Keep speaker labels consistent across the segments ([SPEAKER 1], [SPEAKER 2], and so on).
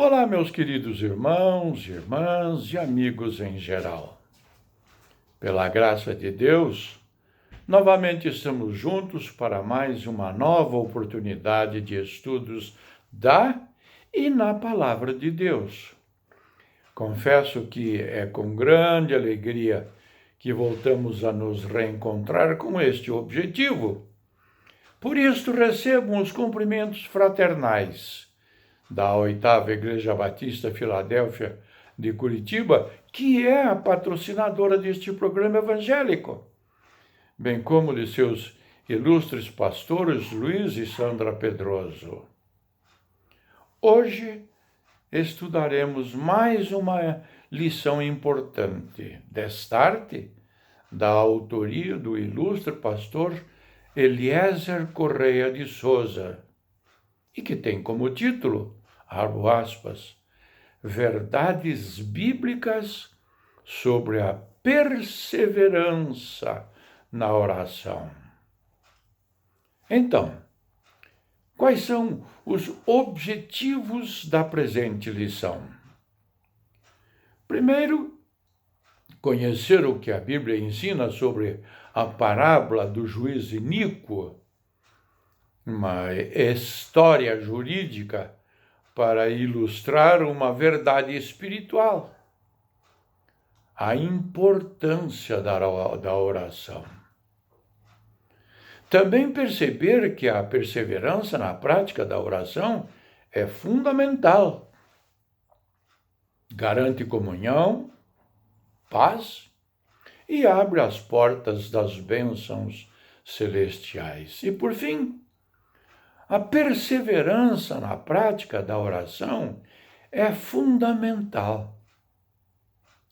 [SPEAKER 1] Olá, meus queridos irmãos, irmãs e amigos em geral. Pela graça de Deus, novamente estamos juntos para mais uma nova oportunidade de estudos da e na Palavra de Deus. Confesso que é com grande alegria que voltamos a nos reencontrar com este objetivo. Por isso, recebo os cumprimentos fraternais da 8ª Igreja Batista Filadélfia de Curitiba, que é a patrocinadora deste programa evangélico, bem como de seus ilustres pastores Luiz e Sandra Pedroso. Hoje estudaremos mais uma lição importante, destarte, da autoria do ilustre pastor Eliezer Correia de Souza, e que tem como título, abro aspas, Verdades Bíblicas sobre a perseverança na oração. Então, quais são os objetivos da presente lição? Primeiro, conhecer o que a Bíblia ensina sobre a parábola do juiz iníquo, uma história jurídica para ilustrar uma verdade espiritual, a importância da oração. Também perceber que a perseverança na prática da oração é fundamental. Garante comunhão, paz e abre as portas das bênçãos celestiais. E, por fim, a perseverança na prática da oração é fundamental.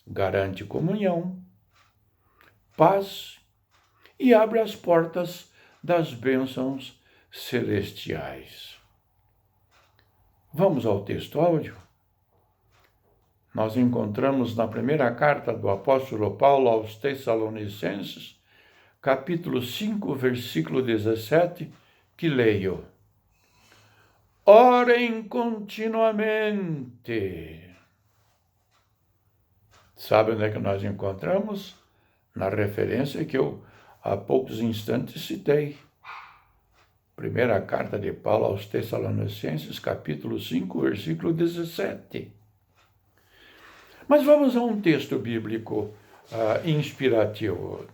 [SPEAKER 1] Garante comunhão, paz e abre as portas das bênçãos celestiais. Vamos ao texto áudio? Nós encontramos na primeira carta do apóstolo Paulo aos Tessalonicenses, capítulo 5, versículo 17, que leio. Orem continuamente. Sabe onde é que nós encontramos? Na referência que eu há poucos instantes citei. Primeira carta de Paulo aos Tessalonicenses, capítulo 5, versículo 17. Mas vamos a um texto bíblico inspirativo.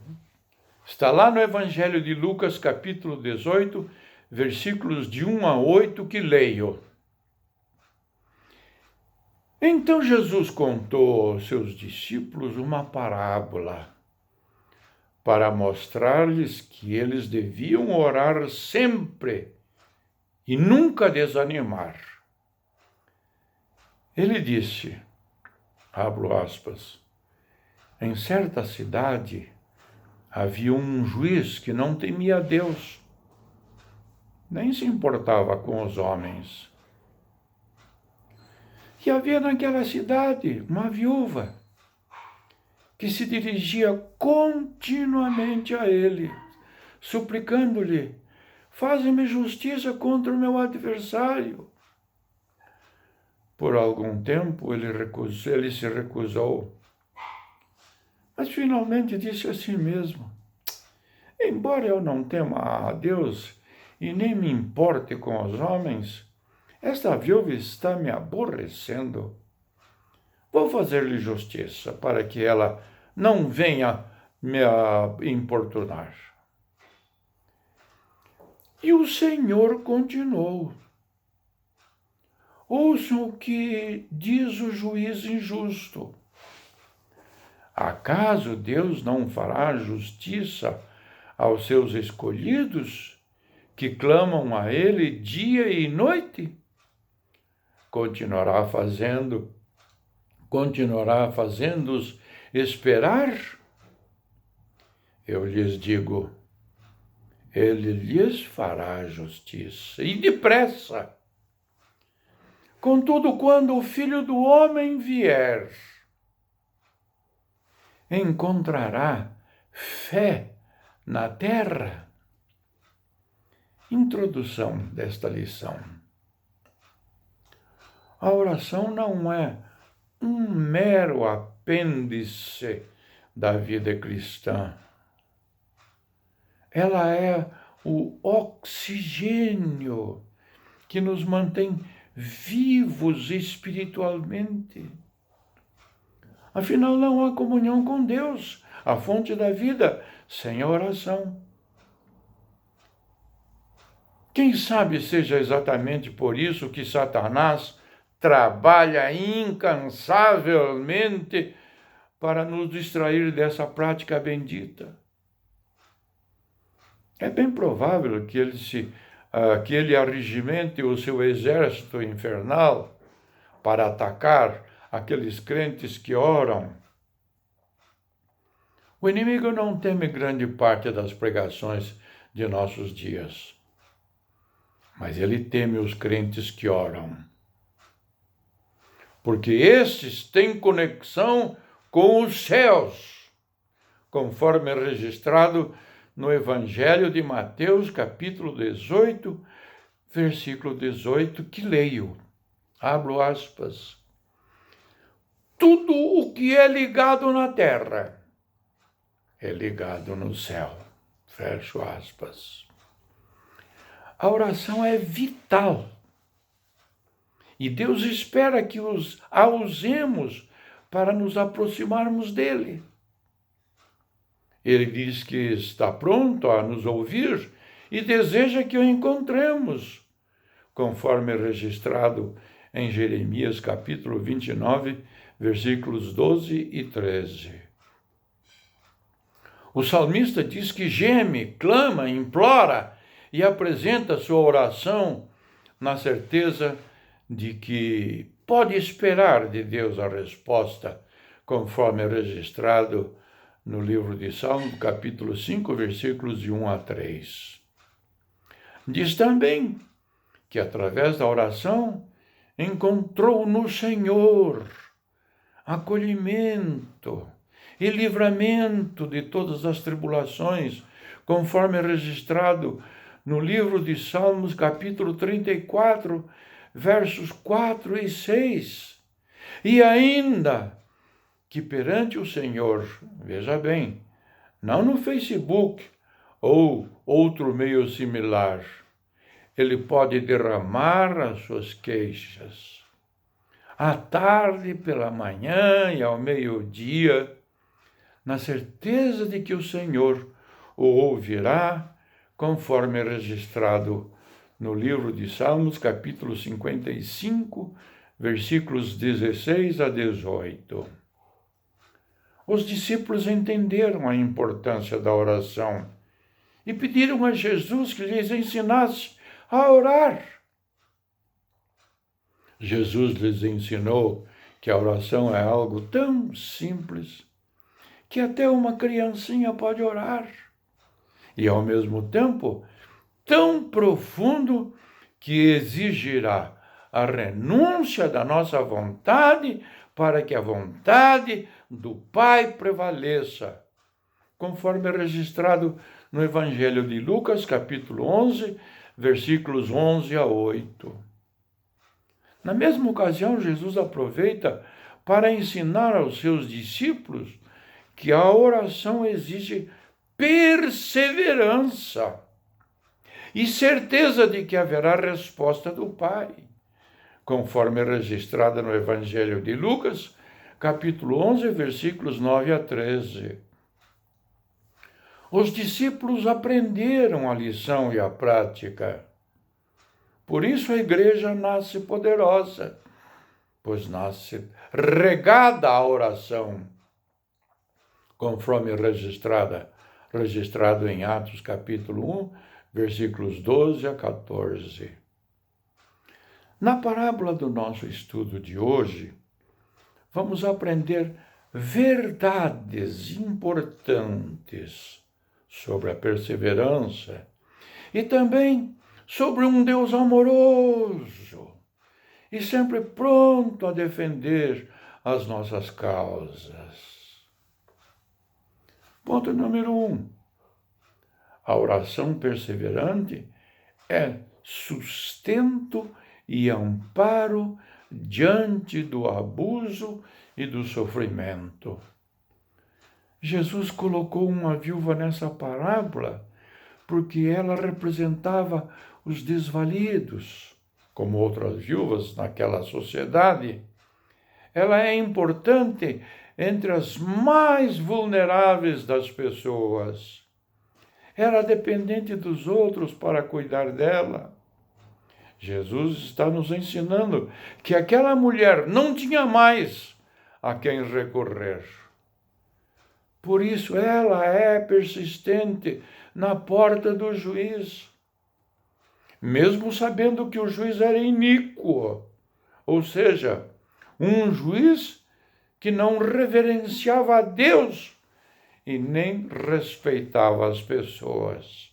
[SPEAKER 1] Está lá no Evangelho de Lucas, capítulo 18, versículos de 1 a 8, que leio. Então Jesus contou aos seus discípulos uma parábola para mostrar-lhes que eles deviam orar sempre e nunca desanimar. Ele disse, abro aspas, em certa cidade havia um juiz que não temia a Deus, nem se importava com os homens. E havia naquela cidade uma viúva que se dirigia continuamente a ele, suplicando-lhe, faze-me justiça contra o meu adversário. Por algum tempo ele se recusou, mas finalmente disse a si mesmo, embora eu não tema a Deus e nem me importe com os homens, esta viúva está me aborrecendo. Vou fazer-lhe justiça para que ela não venha me importunar. E o Senhor continuou. Ouçam o que diz o juiz injusto. Acaso Deus não fará justiça aos seus escolhidos, que clamam a Ele dia e noite? Continuará fazendo-os esperar? Eu lhes digo, Ele lhes fará justiça, e depressa. Contudo, quando o Filho do Homem vier, encontrará fé na terra? Introdução desta lição. A oração não é um mero apêndice da vida cristã. Ela é o oxigênio que nos mantém vivos espiritualmente. Afinal, não há comunhão com Deus, a fonte da vida, sem a oração. Quem sabe seja exatamente por isso que Satanás trabalha incansavelmente para nos distrair dessa prática bendita. É bem provável que ele arregimente o seu exército infernal para atacar aqueles crentes que oram. O inimigo não teme grande parte das pregações de nossos dias, mas ele teme os crentes que oram, porque estes têm conexão com os céus, conforme registrado no Evangelho de Mateus, capítulo 18, versículo 18, que leio, abro aspas, tudo o que é ligado na terra é ligado no céu, fecho aspas. A oração é vital e Deus espera que a usemos para nos aproximarmos dele. Ele diz que está pronto a nos ouvir e deseja que o encontremos, conforme registrado em Jeremias capítulo 29, versículos 12 e 13. O salmista diz que geme, clama, implora e apresenta sua oração na certeza de que pode esperar de Deus a resposta, conforme registrado no livro de Salmos, capítulo 5, versículos de 1 a 3. Diz também que, através da oração, encontrou no Senhor acolhimento e livramento de todas as tribulações, conforme registrado no livro de Salmos, capítulo 34, versos 4 e 6. E ainda que perante o Senhor, veja bem, não no Facebook ou outro meio similar, ele pode derramar as suas queixas. À tarde, pela manhã e ao meio-dia, na certeza de que o Senhor o ouvirá, conforme registrado no livro de Salmos, capítulo 55, versículos 16 a 18. Os discípulos entenderam a importância da oração e pediram a Jesus que lhes ensinasse a orar. Jesus lhes ensinou que a oração é algo tão simples que até uma criancinha pode orar e, ao mesmo tempo, tão profundo que exigirá a renúncia da nossa vontade para que a vontade do Pai prevaleça, conforme registrado no Evangelho de Lucas, capítulo 11, versículos 11 a 8. Na mesma ocasião, Jesus aproveita para ensinar aos seus discípulos que a oração exige perseverança e certeza de que haverá resposta do Pai, conforme registrada no Evangelho de Lucas, capítulo 11, versículos 9 a 13. Os discípulos aprenderam a lição e a prática. Por isso a igreja nasce poderosa, pois nasce regada à oração, conforme registrado em Atos capítulo 1, versículos 12 a 14. Na parábola do nosso estudo de hoje, vamos aprender verdades importantes sobre a perseverança e também sobre um Deus amoroso e sempre pronto a defender as nossas causas. Ponto número 1. A oração perseverante é sustento e amparo diante do abuso e do sofrimento. Jesus colocou uma viúva nessa parábola porque ela representava os desvalidos, como outras viúvas naquela sociedade. Ela é importante entre as mais vulneráveis das pessoas. Era dependente dos outros para cuidar dela. Jesus está nos ensinando que aquela mulher não tinha mais a quem recorrer. Por isso ela é persistente na porta do juiz, mesmo sabendo que o juiz era iníquo, ou seja, um juiz que não reverenciava a Deus e nem respeitava as pessoas.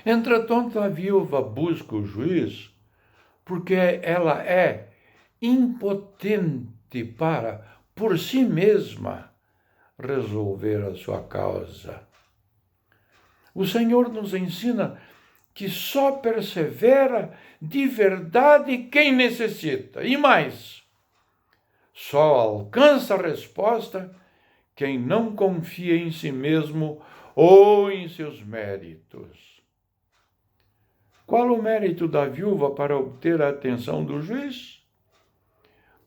[SPEAKER 1] Entretanto, a viúva busca o juiz porque ela é impotente para, por si mesma, resolver a sua causa. O Senhor nos ensina que só persevera de verdade quem necessita. E mais, só alcança a resposta quem não confia em si mesmo ou em seus méritos. Qual o mérito da viúva para obter a atenção do juiz?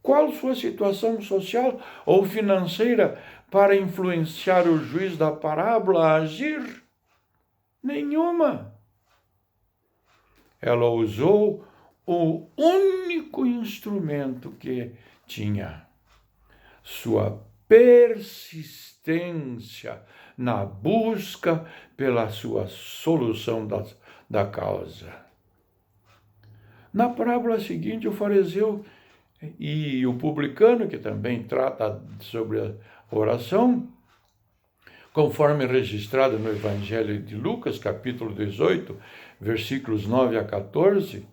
[SPEAKER 1] Qual sua situação social ou financeira para influenciar o juiz da parábola a agir? Nenhuma. Ela usou o único instrumento que tinha: sua persistência na busca pela sua solução da causa. Na parábola seguinte, o fariseu e o publicano, que também trata sobre a oração, conforme registrado no Evangelho de Lucas, capítulo 18, versículos 9 a 14,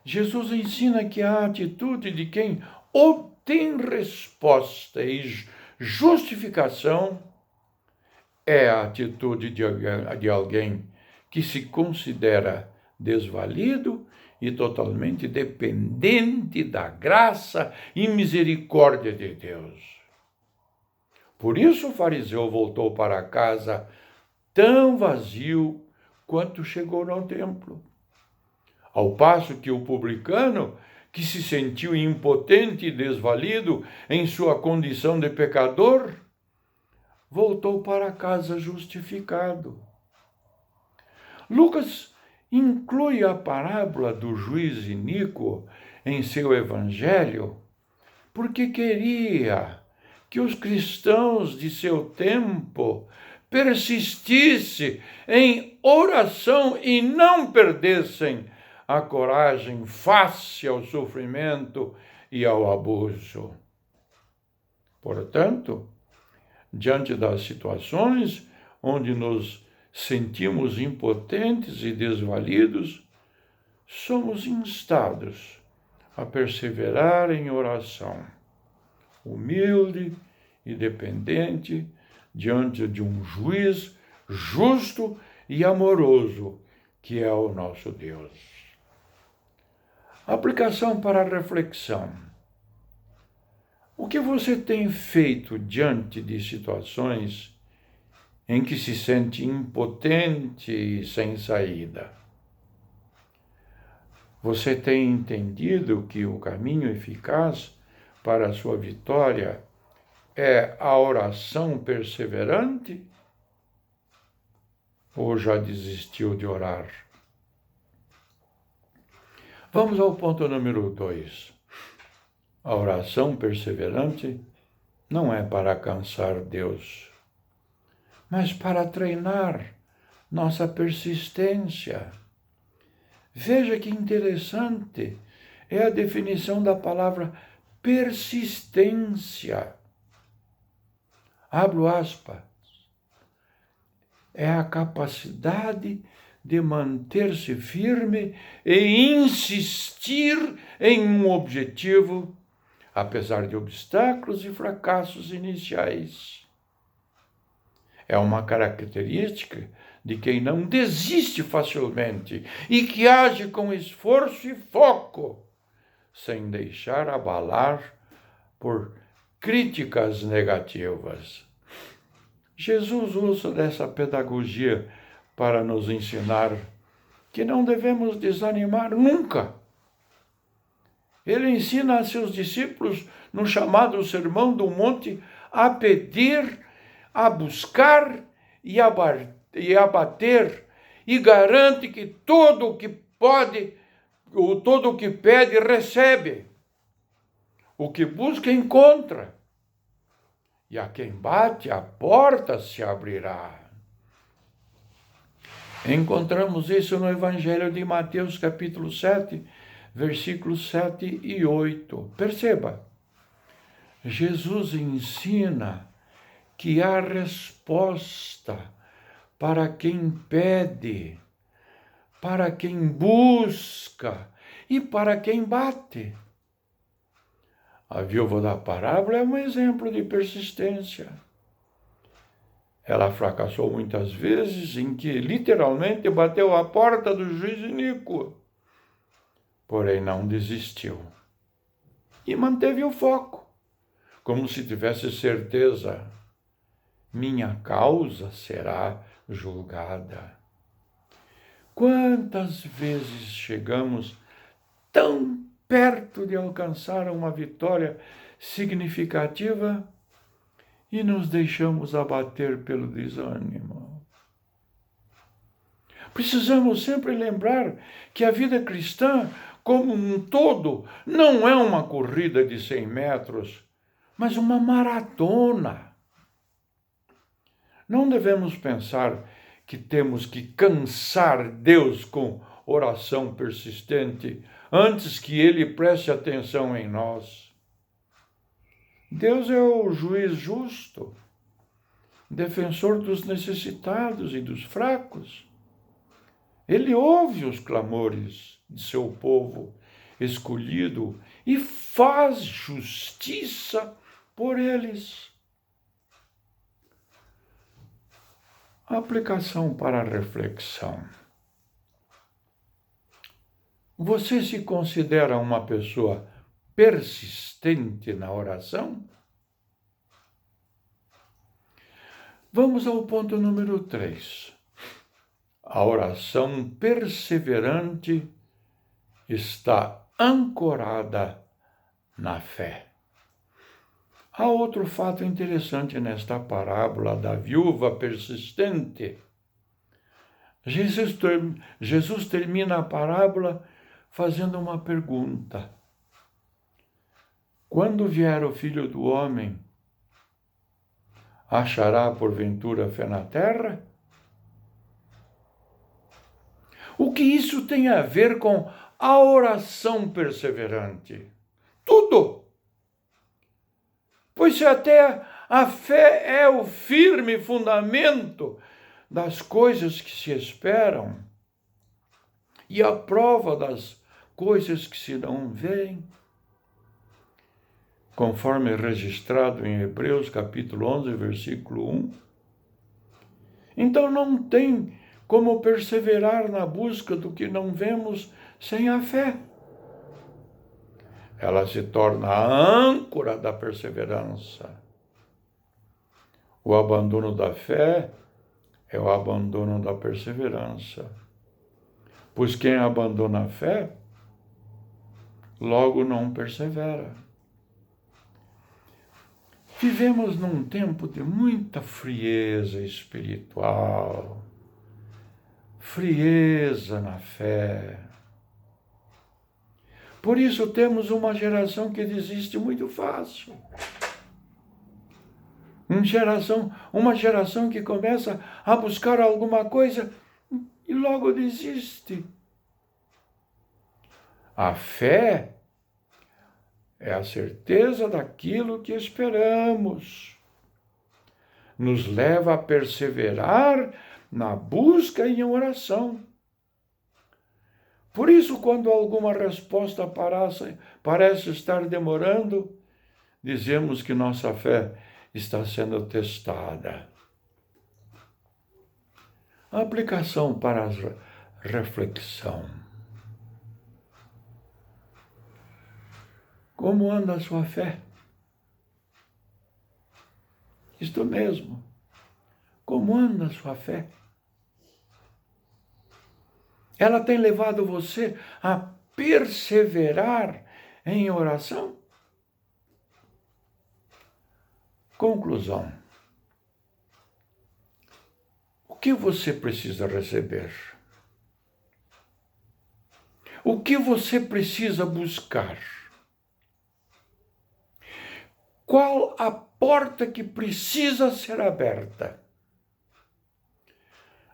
[SPEAKER 1] Jesus ensina que a atitude de quem obtém resposta e justificação é a atitude de alguém que se considera desvalido e totalmente dependente da graça e misericórdia de Deus. Por isso o fariseu voltou para casa tão vazio quanto chegou no templo. Ao passo que o publicano, que se sentiu impotente e desvalido em sua condição de pecador, voltou para casa justificado. Lucas inclui a parábola do juiz iníquo em seu evangelho porque queria que os cristãos de seu tempo persistissem em oração e não perdessem a coragem face ao sofrimento e ao abuso. Portanto, diante das situações onde nos sentimos impotentes e desvalidos, somos instados a perseverar em oração, humilde e dependente diante de um juiz justo e amoroso, que é o nosso Deus. Aplicação para a reflexão. O que você tem feito diante de situações em que se sente impotente e sem saída? Você tem entendido que o caminho eficaz para a sua vitória é a oração perseverante? Ou já desistiu de orar? Vamos ao ponto número 2. A oração perseverante não é para alcançar Deus, mas para treinar nossa persistência. Veja que interessante é a definição da palavra persistência. Abro aspas. É a capacidade de manter-se firme e insistir em um objetivo, apesar de obstáculos e fracassos iniciais. É uma característica de quem não desiste facilmente e que age com esforço e foco, sem deixar abalar por críticas negativas. Jesus usa dessa pedagogia para nos ensinar que não devemos desanimar nunca. Ele ensina a seus discípulos, no chamado Sermão do Monte, a pedir, a buscar e a bater, e garante que todo o que pode, todo o que pede, recebe. O que busca, encontra. E a quem bate, a porta se abrirá. Encontramos isso no Evangelho de Mateus, capítulo 7, versículos 7 e 8. Perceba, Jesus ensina que há resposta para quem pede, para quem busca e para quem bate. A viúva da parábola é um exemplo de persistência. Ela fracassou muitas vezes em que literalmente bateu à porta do juiz iníquo, porém não desistiu e manteve o foco, como se tivesse certeza: minha causa será julgada. Quantas vezes chegamos tão perto de alcançar uma vitória significativa e nos deixamos abater pelo desânimo? Precisamos sempre lembrar que a vida cristã, como um todo, não é uma corrida de 100 metros, mas uma maratona. Não devemos pensar que temos que cansar Deus com oração persistente antes que Ele preste atenção em nós. Deus é o juiz justo, defensor dos necessitados e dos fracos. Ele ouve os clamores de seu povo escolhido e faz justiça por eles. Aplicação para a reflexão. Você se considera uma pessoa persistente na oração? Vamos ao ponto número 3. A oração perseverante está ancorada na fé. Há outro fato interessante nesta parábola da viúva persistente. Jesus termina a parábola fazendo uma pergunta: quando vier o Filho do Homem, achará porventura fé na terra? O que isso tem a ver com a oração perseverante? Tudo! Pois se até a fé é o firme fundamento das coisas que se esperam e a prova das coisas que se não veem, conforme registrado em Hebreus capítulo 11, versículo 1. Então não tem como perseverar na busca do que não vemos sem a fé. Ela se torna a âncora da perseverança. O abandono da fé é o abandono da perseverança. Pois quem abandona a fé, logo não persevera. Vivemos num tempo de muita frieza espiritual, frieza na fé. Por isso temos uma geração que desiste muito fácil. Uma geração que começa a buscar alguma coisa e logo desiste. A fé é a certeza daquilo que esperamos. Nos leva a perseverar na busca e em oração. Por isso, quando alguma resposta parece estar demorando, dizemos que nossa fé está sendo testada. A aplicação para a reflexão. Como anda a sua fé? Isto mesmo. Como anda a sua fé? Ela tem levado você a perseverar em oração? Conclusão. O que você precisa receber? O que você precisa buscar? Qual a porta que precisa ser aberta?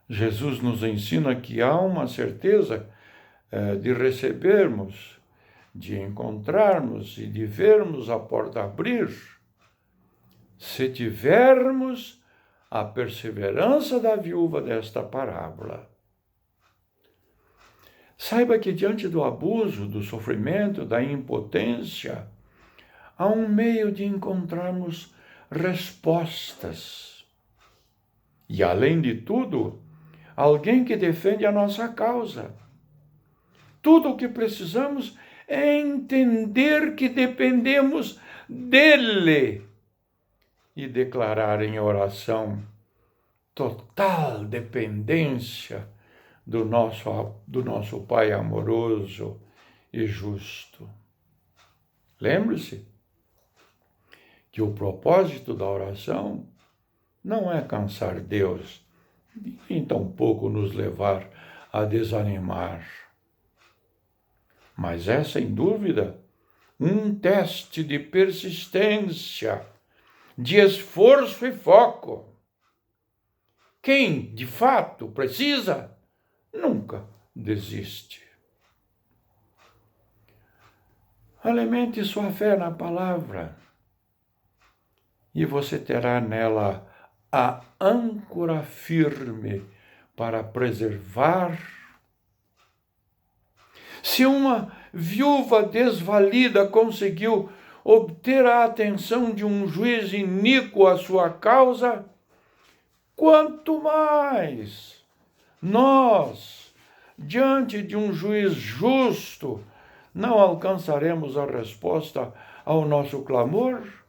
[SPEAKER 1] Jesus nos ensina que há uma certeza de recebermos, de encontrarmos e de vermos a porta abrir, se tivermos a perseverança da viúva desta parábola. Saiba que diante do abuso, do sofrimento, da impotência, há um meio de encontrarmos respostas. E, além de tudo, alguém que defende a nossa causa. Tudo o que precisamos é entender que dependemos dele e declarar em oração total dependência do nosso Pai amoroso e justo. Lembre-se que o propósito da oração não é cansar Deus, nem tampouco nos levar a desanimar. Mas é, sem dúvida, um teste de persistência, de esforço e foco. Quem, de fato, precisa, nunca desiste. Alimente sua fé na palavra e você terá nela a âncora firme para preservar. Se uma viúva desvalida conseguiu obter a atenção de um juiz iníquo à sua causa, quanto mais nós, diante de um juiz justo, não alcançaremos a resposta ao nosso clamor?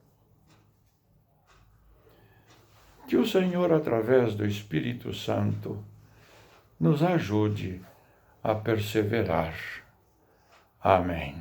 [SPEAKER 1] Que o Senhor, através do Espírito Santo, nos ajude a perseverar. Amém.